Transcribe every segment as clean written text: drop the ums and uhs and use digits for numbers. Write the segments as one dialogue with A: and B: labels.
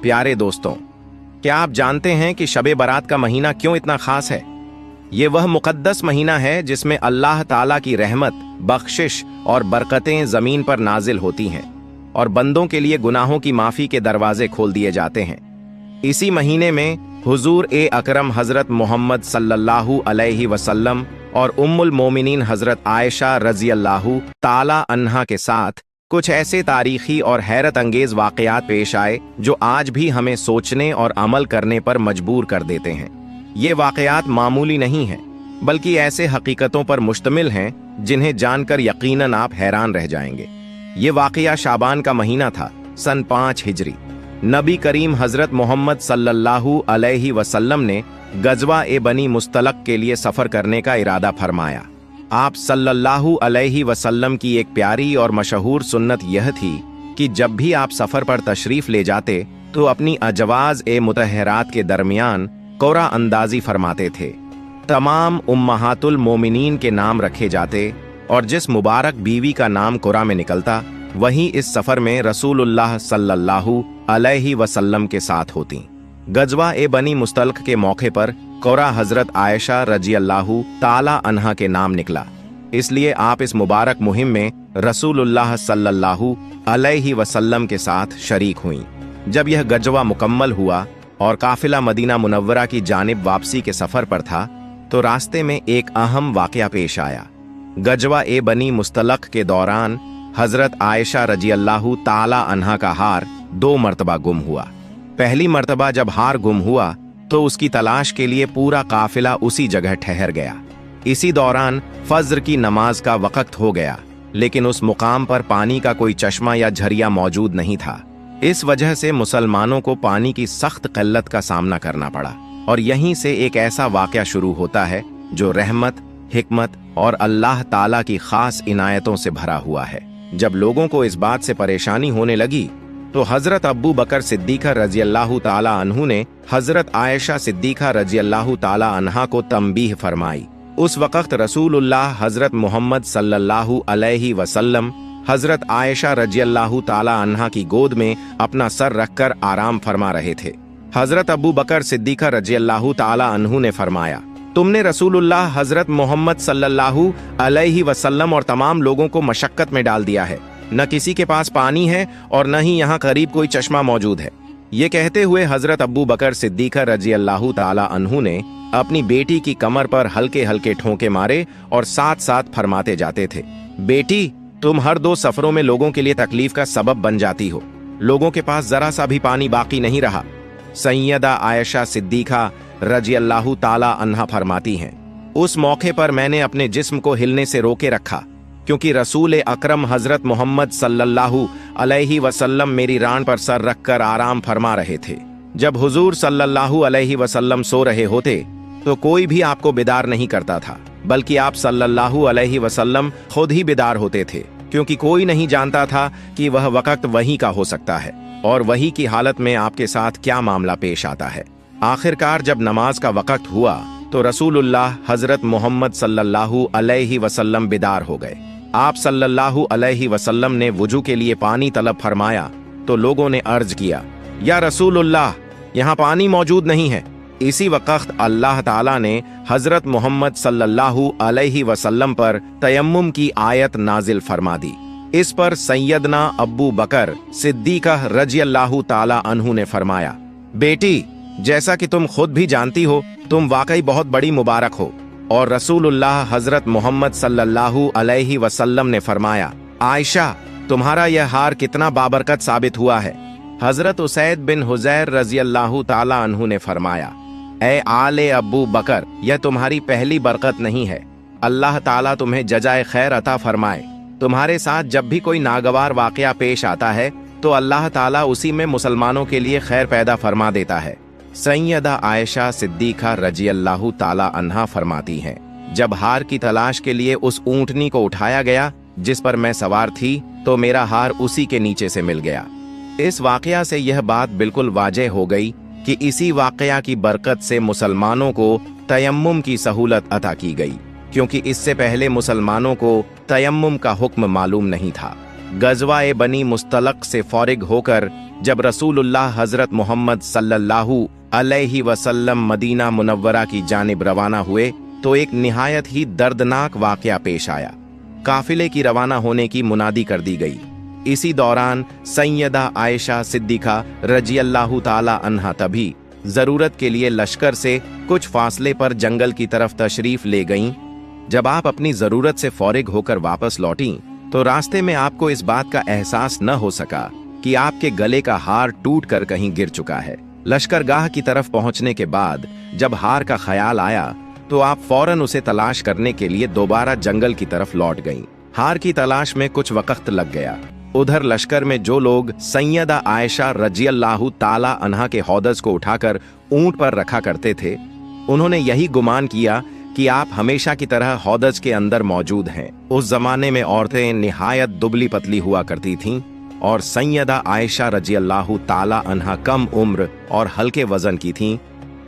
A: प्यारे दोस्तों, क्या आप जानते हैं कि शब बारात का महीना क्यों इतना खास है? ये वह मुकद्दस महीना है जिसमें अल्लाह ताला की रहमत, बख्शिश और बरकतें जमीन पर नाजिल होती हैं और बंदों के लिए गुनाहों की माफी के दरवाजे खोल दिए जाते हैं। इसी महीने में हुजूर ए अकरम हजरत मोहम्मद सल्लल्लाहु अलैहि वसल्लम और उम्मुल मोमिनीन हजरत आयशा रजी अल्लाहु ताला अन्हा के साथ कुछ ऐसे तारीखी और हैरत अंगेज वाकयात पेश आए जो आज भी हमें सोचने और अमल करने पर मजबूर कर देते हैं। ये वाकयात मामूली नहीं हैं, बल्कि ऐसे हकीकतों पर मुश्तमिल हैं जिन्हें जानकर यकीनन आप हैरान रह जाएंगे। ये वाकया शाबान का महीना था, सन 5 हिजरी। नबी करीम हजरत मोहम्मद सल्लल्लाहु अलैहि वसल्लम ने गजवा ए बनी मुस्तलक के लिए सफर करने का इरादा फरमाया। आप सल्लल्लाहु अलैहि वसल्लम की एक प्यारी और मशहूर सुन्नत यह थी कि जब भी आप सफर पर तशरीफ ले जाते तो अपनी अजवाज ए मुतहरात के दरमियान कोरा अंदाजी फरमाते थे। तमाम उम्महातुल मोमिनीन के नाम रखे जाते और जिस मुबारक बीवी का नाम कोरा में निकलता वही इस सफर में रसूलुल्लाह सल्लल्लाहु अलैहि वसल्लम के साथ होती। गजवा ए बनी मुस्तलक के मौके पर कोरा हजरत आयशा रजी अल्लाहु ताला अन्हा के नाम निकला, इसलिए आप इस मुबारक मुहिम में रसूलुल्लाह सल्लल्लाहु अलैहि वसल्लम के साथ शरीक हुईं। जब यह गजवा मुकम्मल हुआ और काफिला मदीना मुनव्वरा की जानिब वापसी के सफर पर था तो रास्ते में एक अहम वाकया पेश आया। गजवा ए बनी मुस्तलक के दौरान हजरत आयशा रजी अल्लाहु ताला अन्हा का हार 2 मरतबा गुम हुआ। पहली मरतबा जब हार गुम हुआ तो उसकी तलाश के लिए पूरा काफिला उसी जगह ठहर गया। इसी दौरान फज्र की नमाज का वक्त हो गया, लेकिन उस मुकाम पर पानी का कोई चश्मा या झरिया मौजूद नहीं था। इस वजह से मुसलमानों को पानी की सख्त किल्लत का सामना करना पड़ा और यहीं से एक ऐसा वाकया शुरू होता है जो रहमत, हिकमत और अल्लाह ताला की खास इनायतों से भरा हुआ है। जब लोगों को इस बात से परेशानी होने लगी तो हजरत अब्बू बकर सिद्दीका रजी अल्लाहु ताला अन्हु ने हजरत आयशा सिद्दीका रजी अल्लाहु ताला अन्हा को तंबीह फरमाई। उस वक्त रसूलुल्लाह हजरत मोहम्मद सल्लल्लाहु अलैहि वसल्लम हजरत आयशा रजी अल्लाहु ताला अन्हा की गोद में अपना सर रखकर आराम फरमा रहे थे। हजरत अब्बू बकर सिद्दीका रजी अल्लाहु ताला अन्हु ने फरमाया, तुमने रसूलुल्लाह हजरत मोहम्मद सल्लल्लाहु अलैहि वसल्लम और तमाम लोगों को मशक्कत में डाल दिया है। न किसी के पास पानी है और न ही यहाँ करीब कोई चश्मा मौजूद है। ये कहते हुए हजरत अब्बू बकर सिद्दीका रजी अल्लाहु ताला अन्हु ने अपनी बेटी की कमर पर हल्के हल्के ठोंके मारे और साथ साथ फरमाते जाते थे, बेटी तुम हर 2 सफरों में लोगों के लिए तकलीफ का सबब बन जाती हो। लोगों के पास जरा सा भी पानी बाकी नहीं रहा। सैयदा आयशा सिद्दीका रजी अल्लाहु ताला अन्हा फरमाती हैं, उस मौके पर मैंने अपने जिस्म को हिलने से रोके रखा क्योंकि रसूल अकरम हजरत मोहम्मद सल्लल्लाहु अलैहि वसल्लम मेरी रान पर सर रखकर आराम फरमा रहे थे। जब हुजूर सल्लल्लाहु अलैहि वसल्लम सो रहे होते तो कोई भी आपको बिदार नहीं करता था, बल्कि आप सल्लल्लाहु अलैहि वसल्लम खुद ही बिदार होते थे, क्योंकि कोई नहीं जानता था कि वह वक्त वही का हो सकता है और वही की हालत में आपके साथ क्या मामला पेश आता है। आखिरकार जब नमाज का वक्त हुआ तो रसूलुल्लाह हजरत मोहम्मद सल्लल्लाहु अलैहि वसल्लम बिदार हो गए। आप सल्लल्लाहु अलैहि वसल्लम ने वुजू के लिए पानी तलब फरमाया तो लोगों ने अर्ज किया, या रसूलुल्लाह यहाँ पानी मौजूद नहीं है। इसी वक्त अल्लाह ताला ने हजरत मोहम्मद सल्लल्लाहु अलैहि वसल्लम पर तयम्मुम की आयत नाजिल फरमा दी। इस पर सैयदना अब्बू बकर सिद्दीका रजी अल्लाहु ताला अन्हु ने फरमाया, बेटी जैसा कि तुम खुद भी जानती हो तुम वाकई बहुत बड़ी मुबारक हो। और रसूलुल्लाह हजरत मोहम्मद सल्लल्लाहु अलैहि वसल्लम ने फरमाया, आयशा तुम्हारा यह हार कितना बाबरकत साबित हुआ है। हजरत उसैद बिन हुजैर रजी अल्लाहु ताला अन्हु ने फरमाया, ए आले अब्बू बकर यह तुम्हारी पहली बरकत नहीं है। अल्लाह ताला तुम्हें जजाए खैर अता फरमाए। तुम्हारे साथ जब भी कोई नागवार वाकया पेश आता है तो अल्लाह ताला उसी में मुसलमानों के लिए खैर पैदा फरमा देता है। सैयदा आयशा सिद्दीका रजी अल्लाहु ताला अन्हा फरमाती हैं, जब हार की तलाश के लिए उस ऊंटनी को उठाया गया जिस पर मैं सवार थी तो मेरा हार उसी के नीचे से मिल गया। इस वाकया से यह बात बिल्कुल वाज़ेह हो गई कि इसी वाकया की बरकत से मुसलमानों को तयम्मुम की सहूलत अता की गई, क्योंकि इससे पहले मुसलमानों को तयम्मुम का हुक्म मालूम नहीं था। गज़वा-ए बनी मुस्तलक से फारिग होकर जब रसूलुल्लाह हजरत मोहम्मद सल्लल्लाहु अलैहि वसल्लम मदीना मुनव्वरा की जानिब रवाना हुए तो एक निहायत ही दर्दनाक वाक़या पेश आया। काफिले की रवाना होने की मुनादी कर दी गई। इसी दौरान सैयदा आयशा सिद्दीक़ा रज़ियल्लाहु ताला अन्हा तभी जरूरत के लिए लश्कर से कुछ फासले पर जंगल की तरफ तशरीफ ले गईं। जब आप अपनी जरूरत से फारिग होकर वापस लौटी तो रास्ते में आपको इस बात का एहसास न हो सका कि आपके गले का हार टूट कर कहीं गिर चुका है। लश्करगाह की तरफ पहुंचने के बाद जब हार का ख्याल आया तो आप फौरन उसे तलाश करने के लिए दोबारा जंगल की तरफ लौट गईं। हार की तलाश में कुछ वक्त लग गया। उधर लश्कर में जो लोग सैयदा आयशा रज़ियल्लाहु ताला अन्हा के हौदज को उठाकर ऊंट पर रखा करते थे, उन्होंने यही गुमान किया कि आप हमेशा की तरह हौदज के अंदर मौजूद हैं। उस जमाने में औरतें निहायत दुबली पतली हुआ करती थीं और सैयदा आयशा रज़ियल्लाहु ताला अन्हा कम उम्र और हल्के वजन की थीं।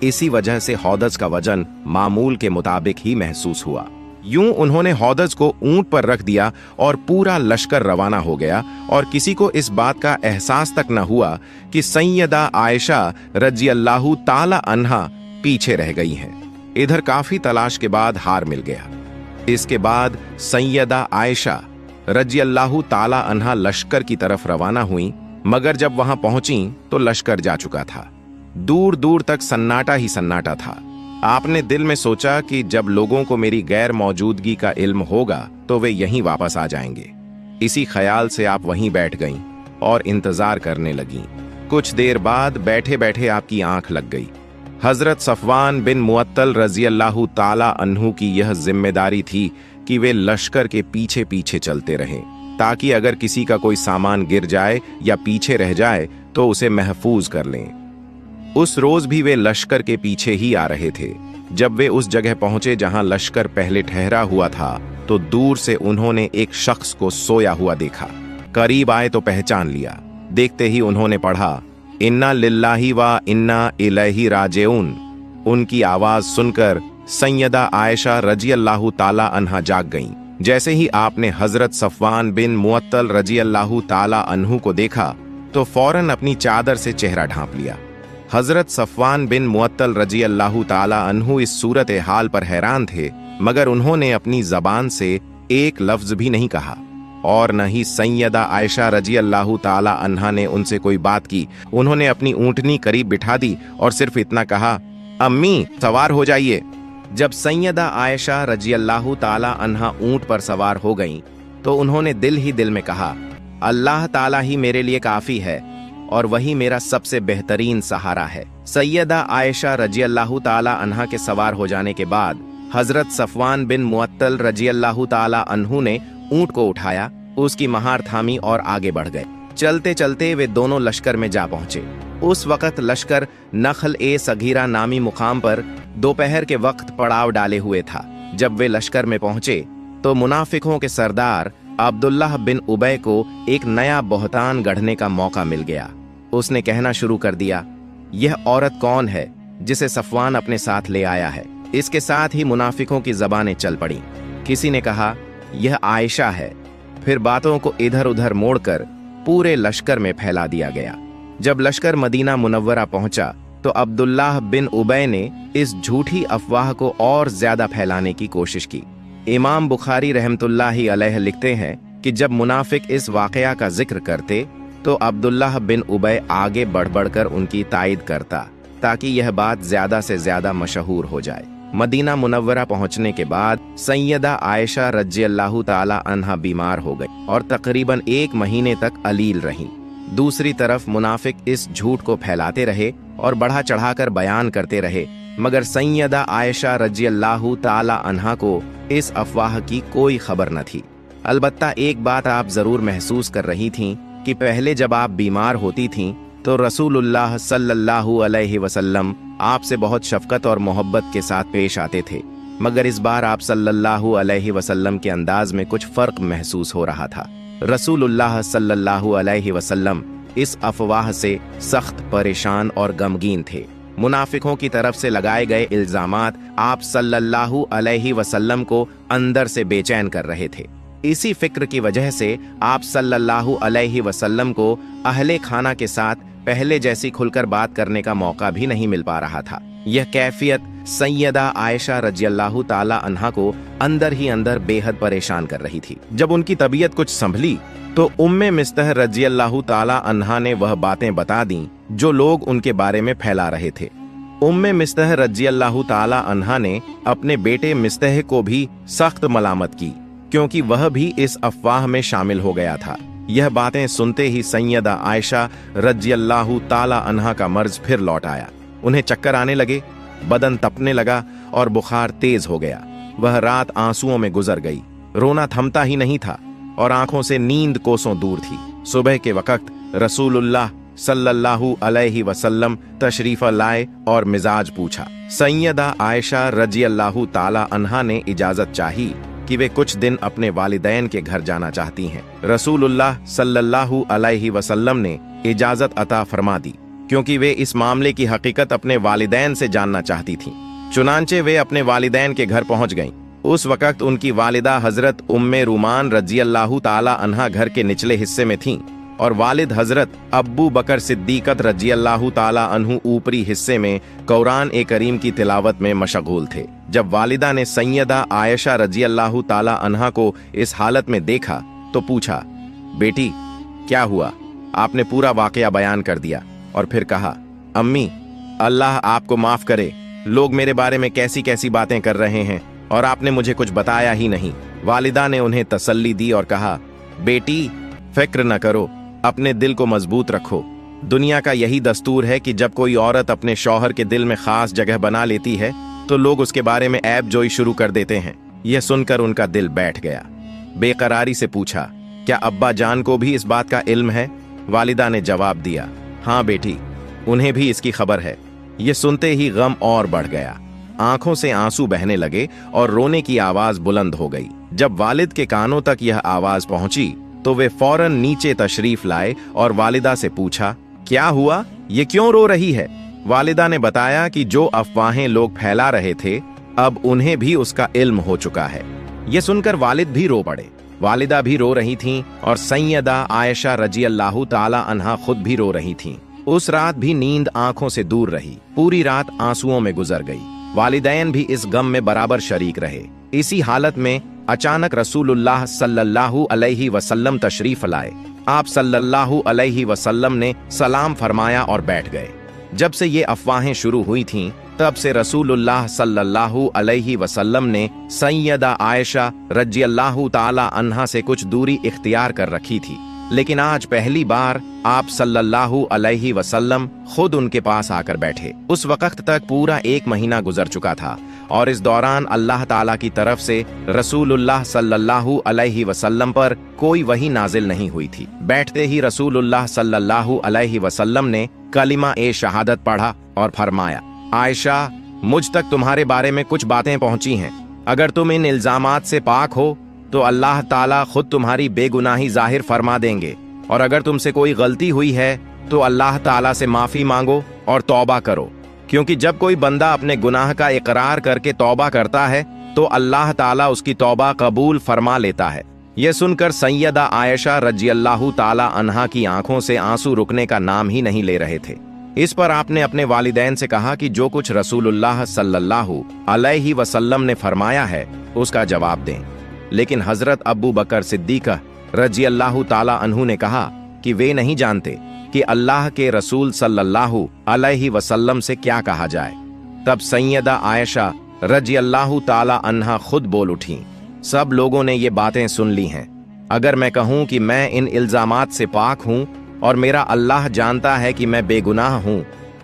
A: इसी वजह से हौदज का वजन मामूल के मुताबिक ही महसूस हुआ। यूं उन्होंने हौदज को ऊंट पर रख दिया और पूरा लश्कर रवाना हो गया और किसी को इस बात का एहसास तक न हुआ कि सैयदा आयशा रज़ियल्लाहु ताला अन्हा पीछे रह गई हैं। इधर काफी तलाश के बाद हार मिल गया। इसके बाद सैयदा आयशा रज़ियल्लाहु ताला अन्हा लश्कर की तरफ रवाना हुई, मगर जब वहां पहुंची तो लश्कर जा चुका था। दूर दूर तक सन्नाटा ही सन्नाटा था। आपने दिल में सोचा कि जब लोगों को मेरी गैर मौजूदगी का इल्म होगा तो वे यहीं वापस आ जाएंगे। इसी ख्याल से आप वहीं बैठ गईं और इंतजार करने लगीं। कुछ देर बाद बैठे बैठे आपकी आंख लग गई। हजरत सफवान बिन मुअत्तल रज़ियल्लाहु ताला अन्हु की यह जिम्मेदारी थी कि वे लश्कर के पीछे पीछे चलते रहें, ताकि अगर किसी का कोई सामान गिर जाए या पीछे रह जाए तो उसे महफूज कर लें। उस रोज भी वे लश्कर के पीछे ही आ रहे थे। जब वे उस जगह पहुंचे जहां लश्कर पहले ठहरा हुआ था तो दूर से उन्होंने एक शख्स को सोया हुआ देखा। करीब आए तो पहचान लिया। देखते ही उन्होंने पढ़ा, इन्ना लिल्लाहि व इन्ना इलैहि राजिऊन। उनकी आवाज सुनकर सैयदा आयशा रज़ियल्लाहु ताला अन्हा जाग गईं। जैसे ही आपने हजरत सफवान बिन मुअत्तल रज़ियल्लाहु ताला अन्हु को देखा तो फौरन अपनी चादर से चेहरा ढांप लिया। हजरत सफवान बिन मुअत्तल रज़ियल्लाहु ताला अन्हु इस सूरत हाल पर हैरान थे, मगर उन्होंने अपनी जबान से एक लफ्ज भी नहीं कहा और न ही सैयदा आयशा रज़ियल्लाहु ताला अन्हा ने उनसे कोई बात की। उन्होंने अपनी ऊंटनी करीब बिठा दी और सिर्फ इतना कहा, अम्मी सवार हो जाइए। जब सैयदा आयशा रज़ियल्लाहु ताला अन्हा ऊंट पर सवार हो गईं तो उन्होंने दिल ही दिल में कहा, अल्लाह ताला ही मेरे लिए काफी है और वही मेरा सबसे बेहतरीन सहारा है। सैयदा आयशा रज़ियल्लाहु ताला अन्हा के सवार हो जाने के बाद हजरत सफवान बिन मुअत्तल रज़ियल्लाहु ताला अन्हु ने ऊंट को उठाया, उसकी महार थामी और आगे बढ़ गए। चलते चलते वे दोनों लश्कर में जा पहुंचे। उस वक्त लश्कर नखल-ए-सगीरा नामी मुकाम पर दोपहर के वक्त पड़ाव डाले हुए था। जब वे लश्कर में पहुंचे तो मुनाफिकों के सरदार अब्दुल्लाह बिन उबय को एक नया बहतान गढ़ने का मौका मिल गया। उसने कहना शुरू कर दिया, यह औरत कौन है जिसे सफवान अपने साथ ले आया है? इसके साथ ही मुनाफिकों की जबानें चल पड़ी। किसी ने कहा, यह आयशा है। फिर बातों को इधर उधर मोड़कर पूरे लश्कर में फैला दिया गया। जब लश्कर मदीना मुनव्वरा पहुंचा तो अब्दुल्लाह बिन उबय ने इस झूठी अफवाह को और ज्यादा फैलाने की कोशिश की। इमाम बुखारी रहमतुल्लाहि अलैह लिखते हैं कि जब मुनाफिक इस वाकया का जिक्र करते तो अब्दुल्लाह बिन उबय आगे बढ़ बढ़कर उनकी तायद करता ताकि यह बात ज्यादा से ज्यादा मशहूर हो जाए। मदीना मुनव्वरा पहुंचने के बाद सैयदा आयशा रज़ियल्लाहु ताला अन्हा बीमार हो गई और तकरीबन 1 महीने तक अलील रहीं। दूसरी तरफ मुनाफिक इस झूठ को फैलाते रहे और बढ़ा चढ़ाकर बयान करते रहे, मगर सैयदा आयशा रज़ियल्लाहु ताला अन्हा को इस अफवाह की कोई खबर न थी। अलबत्ता एक बात आप जरूर महसूस कर रही थीं कि पहले जब आप बीमार होती थीं तो रसूलुल्लाह सल्लल्लाहु अलैहि वसल्लम आपसे बहुत शफकत और मोहब्बत के साथ पेश आते थे, मगर इस बार आप सल्लल्लाहु अलैहि वसल्लम के अंदाज में कुछ फर्क महसूस हो रहा था। रसूलुल्लाह सल्लल्लाहु अलैहि वसल्लम इस अफवाह से सख्त परेशान और गमगीन थे। मुनाफिकों की तरफ से लगाए गए इल्जामात आप सल्लल्लाहु अलैहि वसल्लम को अंदर से बेचैन कर रहे थे। इसी फिक्र की वजह से आप सल्लल्लाहु अलैहि वसल्लम को अहले खाना के साथ पहले जैसी खुलकर बात करने का मौका भी नहीं मिल पा रहा था। यह कैफियत सैयदा आयशा रज़ियल्लाहु ताला अन्हा को अंदर ही अंदर बेहद परेशान कर रही थी। जब उनकी तबीयत कुछ संभली तो उम्मे मिस्तह रज़ियल्लाहु ताला अन्हा ने वह बातें बता दी जो लोग उनके बारे में फैला रहे थे। उम्मे मिस्तह रज़ियल्लाहु ताला अन्हा ने अपने बेटे मिस्तह को भी सख्त मलामत की, क्योंकि वह भी इस अफवाह में शामिल हो गया था। यह बातें सुनते ही सैयदा आयशा रज़ियल्लाहु ताला अन्हा का मर्ज फिर लौट आया। उन्हें चक्कर आने लगे, बदन तपने लगा और बुखार तेज हो गया। वह रात आंसुओं में गुजर गई। रोना थमता ही नहीं था और आंखों से नींद कोसों दूर थी। सुबह के वक्त रसूलुल्लाह सल्लल्लाहु अलैहि वसल्लम तशरीफ लाए और मिजाज पूछा। सैयदा आयशा रज़ियल्लाहु ताला अन्हा ने इजाजत चाही कि वे कुछ दिन अपने वालिदैन के घर जाना चाहती हैं। रसूलुल्लाह सल्लल्लाहु अलैहि वसल्लम ने इजाजत अता फरमा दी, क्योंकि वे इस मामले की हकीकत अपने वालिदैन से जानना चाहती थीं। चुनांचे वे अपने वालिदैन के घर पहुंच गईं। उस वक्त उनकी वालिदा हजरत उम्मे रूमान रज़ियल्लाहु ताला अन्हा घर के निचले हिस्से में थीं और वालिद हजरत अब्बू बकर सिद्दीकत रज़ियल्लाहु ताला अन्हु ऊपरी हिस्से में कुरान ए करीम की तिलावत में मशगूल थे। जब वालिदा ने सैयदा आयशा रज़ियल्लाहु ताला अन्हा को इस हालत में देखा तो पूछा, बेटी क्या हुआ? आपने पूरा वाकया बयान कर दिया और फिर कहा, अम्मी अल्लाह आपको माफ करे, लोग मेरे बारे में कैसी कैसी बातें कर रहे हैं और आपने मुझे कुछ बताया ही नहीं। वालिदा ने उन्हें तसल्ली दी और कहा, बेटी फिक्र न करो, अपने दिल को मजबूत रखो। दुनिया का यही दस्तूर है कि जब कोई औरत अपने शौहर के दिल में खास जगह बना लेती है तो लोग उसके बारे में ऐब जोई शुरू कर देते हैं। यह सुनकर उनका दिल बैठ गया। बेकरारी से पूछा, क्या अब्बा जान को भी इस बात का इल्म है? वालिदा ने जवाब दिया, हाँ बेटी, उन्हें भी इसकी खबर है। यह सुनते ही गम और बढ़ गया। आंखों से आंसू बहने लगे और रोने की आवाज बुलंद हो गई। जब वालिद के कानों तक यह आवाज पहुंची तो वे फौरन नीचे तशरीफ लाए और वालिदा से पूछा, क्या हुआ? ये क्यों रो रही है? वालिदा ने बताया कि जो अफवाहें लोग फैला रहे थे अब उन्हें भी उसका इल्म हो चुका है। ये सुनकर वालिद भी रो पड़े। वालिदा भी रो रही थीं और सैयदा आयशा रज़ियल्लाहु ताला अन्हा खुद भी रो रही थीं। उस रात भी नींद आंखों से दूर रही। पूरी रात आंसुओं में गुजर गई। वालिदैन भी इस गम में बराबर शरीक रहे। इसी हालत में अचानक रसूलुल्लाह सल्लल्लाहु अलैहि वसल्लम तशरीफ लाए। आप सल्लल्लाहु अलैहि वसल्लम ने सलाम फरमाया और बैठ गए। जब से ये अफवाहें शुरू हुई थीं तब से रसूलुल्लाह सल्लल्लाहु अलैहि वसल्लम ने सैयदा आयशा रज़ियल्लाहु ताला अन्हा से कुछ दूरी इख्तियार कर रखी थी, लेकिन आज पहली बार आप सल्लल्लाहु अलैहि वसल्लम खुद उनके पास आकर बैठे। उस वक्त तक पूरा 1 महीना गुजर चुका था और इस दौरान अल्लाह ताला की तरफ से रसूलुल्लाह सल्लल्लाहु अलैहि वसल्लम पर कोई वही नाजिल नहीं हुई थी। बैठते ही रसूलुल्लाह सल्लल्लाहु अलैहि वसल्लम ने कलिमा ए शहादत पढ़ा और फरमाया, आयशा, मुझ तक तुम्हारे बारे में कुछ बातें पहुंची हैं। अगर तुम इन इल्जामात से पाक हो तो अल्लाह ताला खुद तुम्हारी बेगुनाही जाहिर फरमा देंगे, और अगर तुमसे कोई गलती हुई है तो अल्लाह ताला से माफी मांगो और तौबा करो, क्योंकि जब कोई बंदा अपने गुनाह का इकरार करके तौबा करता है तो अल्लाह ताला उसकी तौबा कबूल फरमा लेता है। यह सुनकर सैयदा आयशा रज़ियल्लाहु ताला अन्हा की आंखों से आंसू रुकने का नाम ही नहीं ले रहे थे। इस पर आपने अपने वालिदैन से कहा कि जो कुछ रसूलुल्लाह सल्लल्लाहु अलैहि वसल्लम ने फरमाया है उसका जवाब दें। लेकिन हजरत अब्बू बकर सिद्दीका रज़ियल्लाहु ताला अन्हु ने कहा कि वे नहीं जानते कि अल्लाह के रसूल सल्लल्लाहु अलैहि वसल्लम से क्या कहा जाए। तब सैयदा आयशा रज़ियल्लाहु ताला अन्हा खुद बोल उठी, सब लोगों ने ये बातें सुन ली हैं। अगर मैं कहूं कि मैं इन इल्जामात से पाक हूं और मेरा अल्लाह जानता है कि मैं बेगुनाह हूं,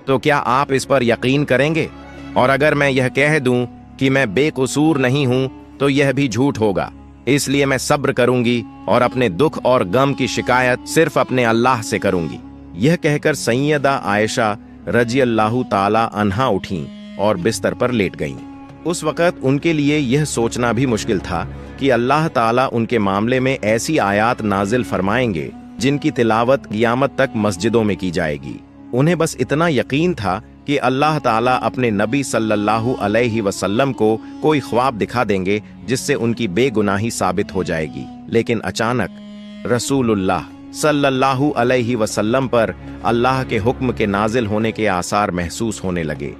A: तो क्या आप इस पर यकीन करेंगे? और अगर मैं यह कह दूं कि मैं बेकसूर नहीं हूं तो यह भी झूठ होगा। इसलिए मैं सब्र करूंगी और अपने दुख और गम की शिकायत सिर्फ अपने अल्लाह से करूंगी। यह कहकर सैयदा आयशा रज़ियल्लाहु ताला अन्हा उठीं और बिस्तर पर लेट गईं। उस वक़्त उनके लिए यह सोचना भी मुश्किल था कि अल्लाह ताला उनके मामले में ऐसी आयात नाजिल फरमाएंगे जिनकी तिलावत क़यामत तक मस्जिदों में की जाएगी। उन्हें बस इतना यकीन था कि अल्लाह ताला अपने नबी सल्लल्लाहु अलैहि वसल्लम को कोई ख्वाब दिखा देंगे जिससे उनकी बेगुनाही साबित हो जाएगी। लेकिन अचानक रसूलुल्लाह सल्लल्लाहु अलैहि वसल्लम पर अल्लाह के हुक्म के नाजिल होने के आसार महसूस होने लगे।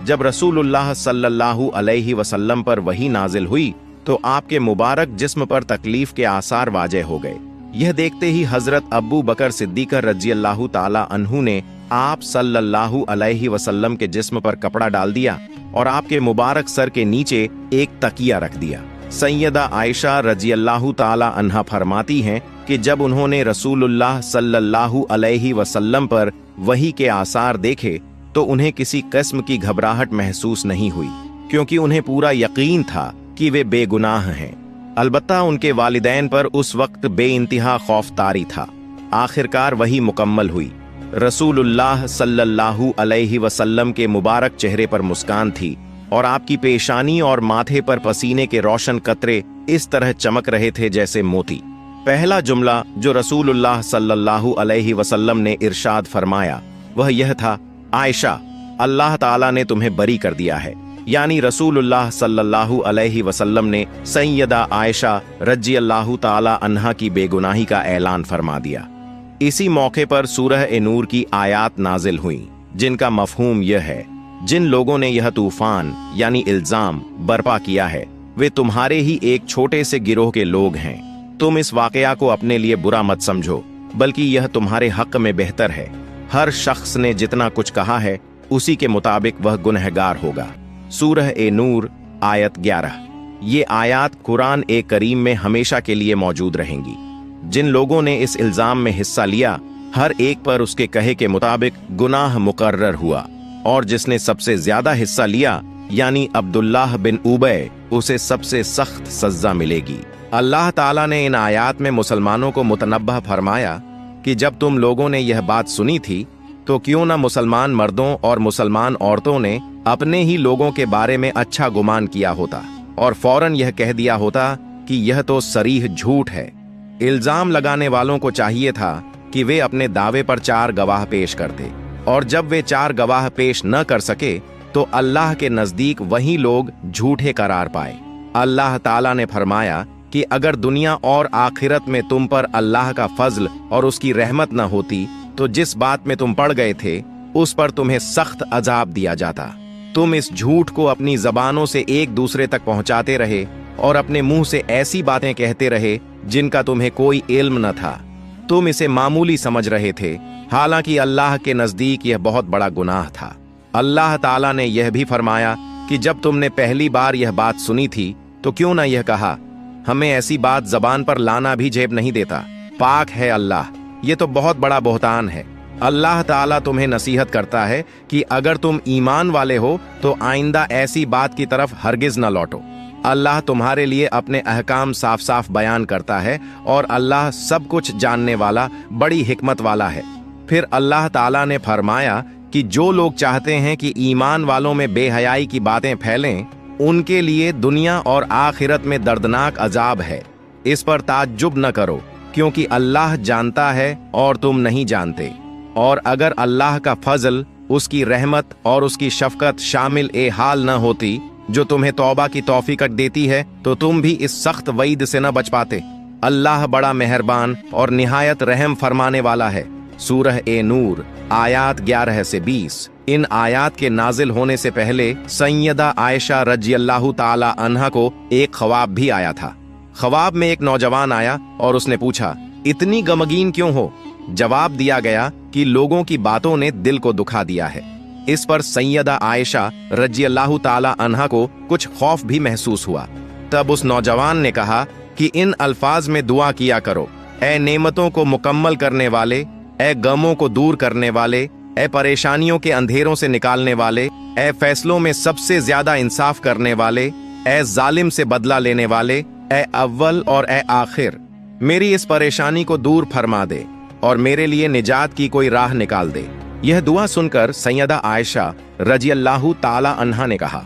A: जब रसूलुल्लाह सल्लल्लाहु अलैहि वसल्लम पर वही नाजिल हुई तो आपके मुबारक जिस्म पर तकलीफ के आसार वाज़ेह हो गए। यह देखते ही हजरत अबू बकर सिद्दीक़ रज़ियल्लाहु ताला अन्हु ने आप सल्लल्लाहु अलैहि वसल्लम के जिस्म पर कपड़ा डाल दिया और आपके मुबारक सर के नीचे एक तकिया रख दिया। सैयदा आयशा रज़ियल्लाहु ताला अन्हा फरमाती हैं कि जब उन्होंने रसूलुल्लाह सल्लल्लाहु अलैहि वसल्लम पर वही के आसार देखे तो उन्हें किसी किस्म की घबराहट महसूस नहीं हुई, क्योंकि उन्हें पूरा यकीन था कि वे बेगुनाह हैं। अलबत्ता उनके वालिदैन पर उस वक्त बेइंतहा खौफ तारी था। आखिरकार वही मुकम्मल हुई। रसूलुल्लाह सल्लल्लाहु अलैहि वसल्लम के मुबारक चेहरे पर मुस्कान थी और आपकी पेशानी और माथे पर पसीने के रोशन कतरे इस तरह चमक रहे थे जैसे मोती। पहला जुमला जो रसूलुल्लाह सल्लल्लाहु अलैहि वसल्लम ने इरशाद फरमाया वह यह था, आयशा, अल्लाह ताला ने तुम्हें बरी कर दिया है। यानी रसूलुल्लाह सल्लल्लाहु अलैहि वसल्लम ने सैयदा आयशा रज़ियल्लाहु ताला अन्हा की बेगुनाही का ऐलान फरमा दिया। इसी मौके पर सूरह ए नूर की आयात नाजिल हुई, जिनका मफहूम यह है, जिन लोगों ने यह तूफान यानी इल्जाम बर्पा किया है वे तुम्हारे ही एक छोटे से गिरोह के लोग हैं। तुम इस वाकया को अपने लिए बुरा मत समझो, बल्कि यह तुम्हारे हक में बेहतर है। हर शख्स ने जितना कुछ कहा है उसी के मुताबिक वह गुनहगार होगा। सूरह ए नूर आयत 11। ये आयात कुरान ए करीम में हमेशा के लिए मौजूद रहेंगी। जिन लोगों ने इस इल्जाम में हिस्सा लिया हर एक पर उसके कहे के मुताबिक गुनाह मुकर्रर हुआ, और जिसने सबसे ज्यादा हिस्सा लिया यानी अब्दुल्लाह बिन उबय, उसे सबसे सख्त सजा मिलेगी। अल्लाह ताला ने इन आयात में मुसलमानों को मुतनब्बह फरमाया कि जब तुम लोगों ने यह बात सुनी थी तो क्यों न मुसलमान मर्दों और मुसलमान औरतों ने अपने ही लोगों के बारे में अच्छा गुमान किया होता और फौरन यह कह दिया होता कि यह तो सरीह झूठ है। इल्जाम लगाने वालों को चाहिए था कि वे अपने दावे पर 4 गवाह पेश करते, और जब वे 4 गवाह पेश न कर सके तो अल्लाह के नजदीक वही लोग झूठे करार पाए। अल्लाह ताला ने फरमाया कि अगर दुनिया और आखिरत में तुम पर अल्लाह का फजल और उसकी रहमत न होती तो जिस बात में तुम पड़ गए थे उस पर तुम्हें सख्त अजाब दिया जाता। तुम इस झूठ को अपनी जबानों से एक दूसरे तक पहुंचाते रहे और अपने मुंह से ऐसी बातें कहते रहे जिनका तुम्हें कोई इल्म न था। तुम इसे मामूली समझ रहे थे, हालांकि अल्लाह के नजदीक यह बहुत बड़ा गुनाह था। अल्लाह ताला ने यह भी फरमाया कि जब तुमने पहली बार यह बात सुनी थी तो क्यों ना यह कहा, हमें ऐसी बात जबान पर लाना भी जेब नहीं देता। पाक है अल्लाह, ये तो बहुत बड़ा बोहतान है। अल्लाह ताला तुम्हें नसीहत करता है कि अगर तुम ईमान वाले हो तो आइंदा ऐसी बात की तरफ हरगिज न लौटो। अल्लाह तुम्हारे लिए अपने अहकाम साफ साफ बयान करता है और अल्लाह सब कुछ जानने वाला बड़ी हिकमत वाला है। फिर अल्लाह ताला ने फरमाया कि जो लोग चाहते हैं कि ईमान वालों में बेहयाई की बातें फैलें उनके लिए दुनिया और आखिरत में दर्दनाक अजाब है। इस पर ताज्जुब न करो, क्योंकि अल्लाह जानता है और तुम नहीं जानते। और अगर अल्लाह का फजल, उसकी रहमत और उसकी शफकत शामिल ए हाल न होती जो तुम्हें तौबा की तौफीक देती है तो तुम भी इस सख्त वईद से न बच पाते। अल्लाह बड़ा मेहरबान और निहायत रहम फरमाने वाला है। सूरह ए नूर आयात 11 से 20। इन आयात के नाजिल होने से पहले सैयदा आयशा रज़ियल्लाहु ताला अन्हा को एक ख्वाब भी आया था। ख्वाब में एक नौजवान आया और उसने पूछा, इतनी गमगीन क्यों हो? जवाब दिया गया कि लोगों की बातों ने दिल को दुखा दिया है। इस पर सैयदा आयशा रज़ियल्लाहु ताला अन्हा को कुछ खौफ भी महसूस हुआ। तब उस नौजवान ने कहा कि इन अल्फाज में दुआ किया करो, ए नेमतों को मुकम्मल करने वाले, ए गमों को दूर करने वाले, ए परेशानियों के अंधेरों से निकालने वाले, ए फैसलों में सबसे ज्यादा इंसाफ करने वाले, ए जालिम से बदला लेने वाले, ए अव्वल और ए आखिर, मेरी इस परेशानी को दूर फरमा दे और मेरे लिए निजात की कोई राह निकाल दे। यह दुआ सुनकर सैयदा आयशा रज़ियल्लाहु ताला अन्हा ने कहा,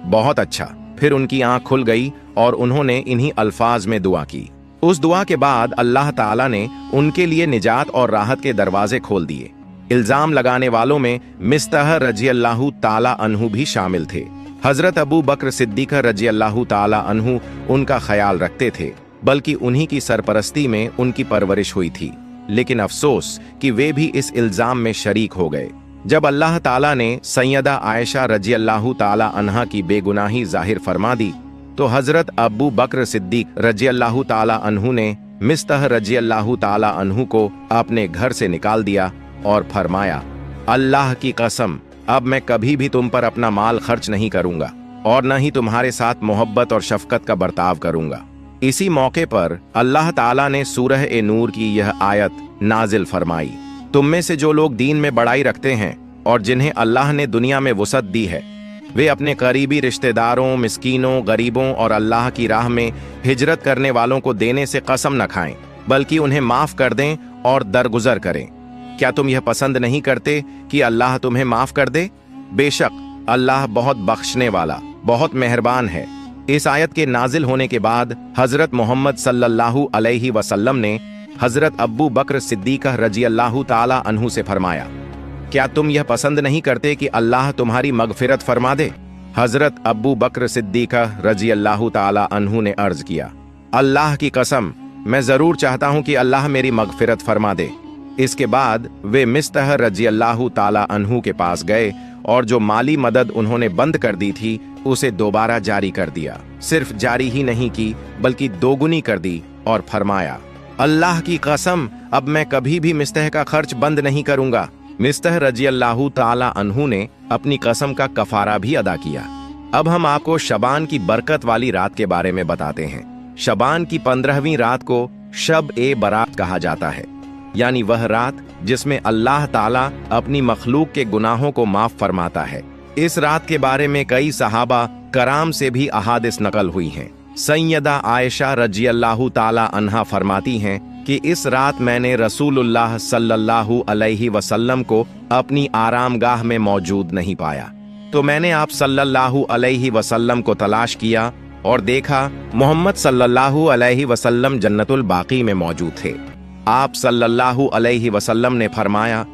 A: बहुत अच्छा। फिर उनकी आंख खुल गई और उन्होंने इन्हीं अल्फाज में दुआ की। उस दुआ के बाद अल्लाह ताला ने उनके लिए निजात और राहत के दरवाजे खोल दिए। इल्जाम लगाने वालों में मिस्तह रज़ियल्लाहु ताला अन्हु भी शामिल थे। हजरत अबू बकर सिद्दीक़ रज़ियल्लाहु ताला अन्हु उनका ख्याल रखते थे बल्कि उन्हीं की सरपरस्ती में उनकी परवरिश हुई थी। लेकिन अफसोस कि वे भी इस इल्जाम में शरीक हो गए। जब अल्लाह ताला ने सैयदा आयशा रजी अल्लाह ताला अन्हा की बेगुनाही जाहिर फरमा दी, तो हजरत अबू बकर सिद्दीक रजी अल्लाह ताला अन्हु ने मिस्तह रजी अल्लाह ताला अन्हु को अपने घर से निकाल दिया और फरमाया, अल्लाह की कसम, अब मैं कभी भी तुम पर अपना माल खर्च नहीं करूंगा और न ही तुम्हारे साथ मोहब्बत और शफकत का बर्ताव करूंगा। इसी मौके पर अल्लाह ताला ने सूरह ए नूर की यह आयत नाजिल फरमाई, तुम में से जो लोग दीन में बड़ाई रखते हैं और जिन्हें अल्लाह ने दुनिया में वुसअत दी है, वे अपने करीबी रिश्तेदारों, मिस्कीनों, गरीबों और अल्लाह की राह में हिजरत करने वालों को देने से कसम न खाएं, बल्कि उन्हें माफ कर दें और दरगुजर करें। क्या तुम यह पसंद नहीं करते कि अल्लाह तुम्हें माफ कर दे? बेशक अल्लाह बहुत बख्शने वाला, बहुत मेहरबान है। इस आयत के नाजिल होने के बाद हजरत मोहम्मद सल्लल्लाहु अलैहि वसल्लम ने हजरत अब्बू बकर सिद्दीक़ रजी अल्लाह ताला अन्हु से फरमाया, क्या तुम यह पसंद नहीं करते कि अल्लाह तुम्हारी मगफिरत फरमा दे? हजरत अब्बू बकर सिद्दीक़ रजी अल्लाह ताला अन्हु ने अर्ज किया, अल्लाह की कसम, मैं जरूर चाहता हूं कि अल्लाह मेरी मगफिरत फरमा दे। इसके बाद वे मिस्तह रजी अल्लाह ताला अन्हु के पास गए और जो माली मदद उन्होंने बंद कर दी थी उसे दोबारा जारी कर दिया। सिर्फ जारी ही नहीं की बल्कि दोगुनी कर दी और फरमाया, अल्लाह की कसम, अब मैं कभी भी मिस्तह का खर्च बंद नहीं करूंगा। मिस्तह रजी अल्लाह ताला अन्हु ने अपनी कसम का कफारा भी अदा किया। अब हम आपको शबान की बरकत वाली रात के बारे में बताते हैं। शबान की 15वीं रात को शब ए बरात कहा जाता है, यानी वह रात जिसमें अल्लाह ताला अपनी मखलूक के गुनाहों को माफ फरमाता है। इस रात के बारे में कई सहाबा कराम से भी अहादिस नकल हुई हैं। सैयदा आयशा रजी अल्लाह ताला अन्हा फरमाती हैं कि इस रात मैंने रसूलुल्लाह सल्लल्लाहु अलैहि वसल्लम को अपनी आरामगाह में मौजूद नहीं पाया, तो मैंने आप सल्लल्लाहु अलैहि वसल्लम को तलाश किया और देखा मोहम्मद सल्लल्लाहु अलैहि वसल्लम जन्नतुल बाकी में मौजूद थे। आप सल्लल्लाहु अलैहि वसल्लम ने फरमाया,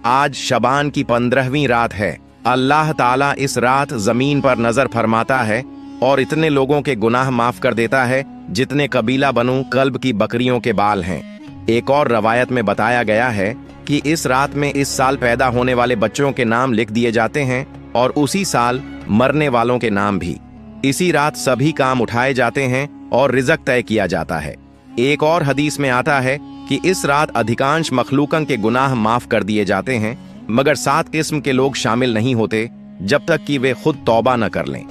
A: आज शबान की 15वीं रात है। अल्लाह ताला इस रात जमीन पर नजर फरमाता है और इतने लोगों के गुनाह माफ कर देता है जितने कबीला बनु कल्ब की बकरियों के बाल हैं। एक और रवायत में बताया गया है कि इस रात में इस साल पैदा होने वाले बच्चों के नाम लिख दिए जाते हैं और उसी साल मरने वालों के नाम भी। इसी रात सभी काम उठाए जाते हैं और रिज़्क तय किया जाता है। एक और हदीस में आता है कि इस रात अधिकांश मखलूकन के गुनाह माफ कर दिए जाते हैं, मगर 7 किस्म के लोग शामिल नहीं होते जब तक कि वे खुद तौबा न कर लें।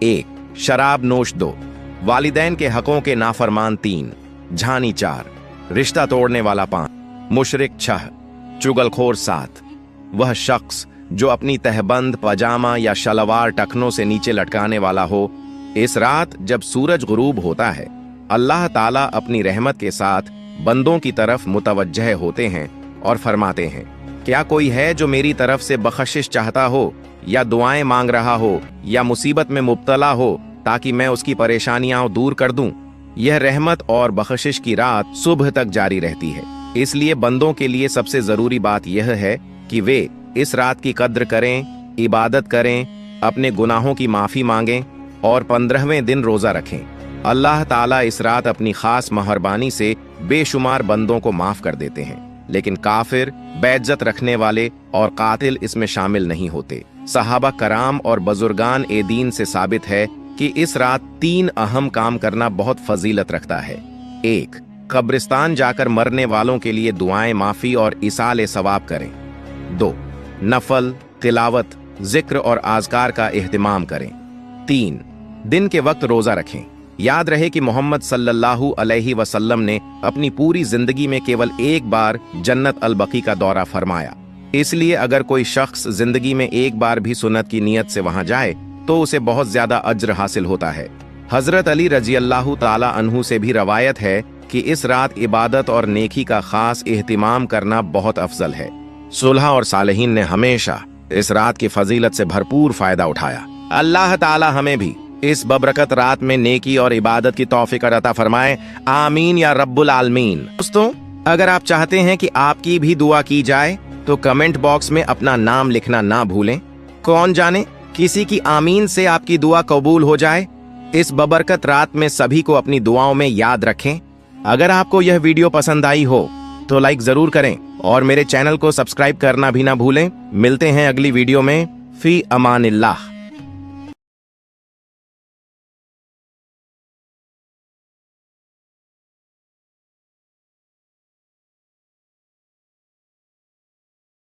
A: 1. शराब नोश 2, वालिदैन के हकों के नाफरमान 3, झानी 4, रिश्ता तोड़ने वाला 5, मुशरिक 6, चुगलखोर 7, वह शख्स जो अपनी तहबंद पजामा या शलवार टखनों से नीचे लटकाने वाला हो। इस रात जब सूरज गुरूब होता है, अल्लाह ताला अपनी रहमत के साथ बंदों की तरफ मुतवज्जह होते हैं और फरमाते हैं, क्या कोई है जो मेरी तरफ से बख्शिश चाहता हो या दुआएं मांग रहा हो या मुसीबत में मुब्तला हो ताकि मैं उसकी परेशानियां दूर कर दूं। यह रहमत और बख्शिश की रात सुबह तक जारी रहती है। इसलिए बंदों के लिए सबसे जरूरी बात यह है कि वे इस रात की कद्र करें, इबादत करें, अपने गुनाहों की माफी मांगें और 15वें दिन रोजा रखें। अल्लाह ताला इस रात अपनी खास मेहरबानी से बेशुमार बंदों को माफ कर देते हैं, लेकिन काफिर, बेइज्जत रखने वाले और कातिल इसमें शामिल नहीं होते। सहाबा कराम और बुजुर्गान ए दीन से साबित है कि इस रात 3 अहम काम करना बहुत फजीलत रखता है। 1. कब्रिस्तान जाकर मरने वालों के लिए दुआएं माफी और इसाले सवाब करें। 2. नफल, तिलावत, जिक्र और आज़कार का इहतिमाम करें। 3. दिन के वक्त रोजा रखें। याद रहे कि मोहम्मद सल्लल्लाहु अलैहि वसल्लम ने अपनी पूरी जिंदगी में केवल एक बार जन्नत अल बकी का दौरा फरमाया। इसलिए अगर कोई शख्स जिंदगी में एक बार भी सुन्नत की नियत से वहां जाए तो उसे बहुत ज्यादा अज्र हासिल होता है। हजरत अली रजी अल्लाह ताला अन्हु से भी रवायत है कि इस रात इबादत और नेकी का खास इहतिमाम करना बहुत अफजल है। सुलह और सालेहीन ने हमेशा इस रात की फजीलत से भरपूर फायदा उठाया। अल्लाह ताला हमें भी इस बबरकत रात में नेकी और इबादत की तौफीक अता फरमाए। आमीन या रब्बुल आलमीन। दोस्तों, अगर आप चाहते हैं कि आपकी भी दुआ की जाए तो कमेंट बॉक्स में अपना नाम लिखना ना भूलें। कौन जाने किसी की आमीन से आपकी दुआ कबूल हो जाए। इस बबरकत रात में सभी को अपनी दुआओं में याद रखें। अगर आपको यह वीडियो पसंद आई हो तो लाइक जरूर करें और मेरे चैनल को सब्सक्राइब करना भी ना भूलें। मिलते हैं अगली वीडियो में। फी अमानिल्लाह।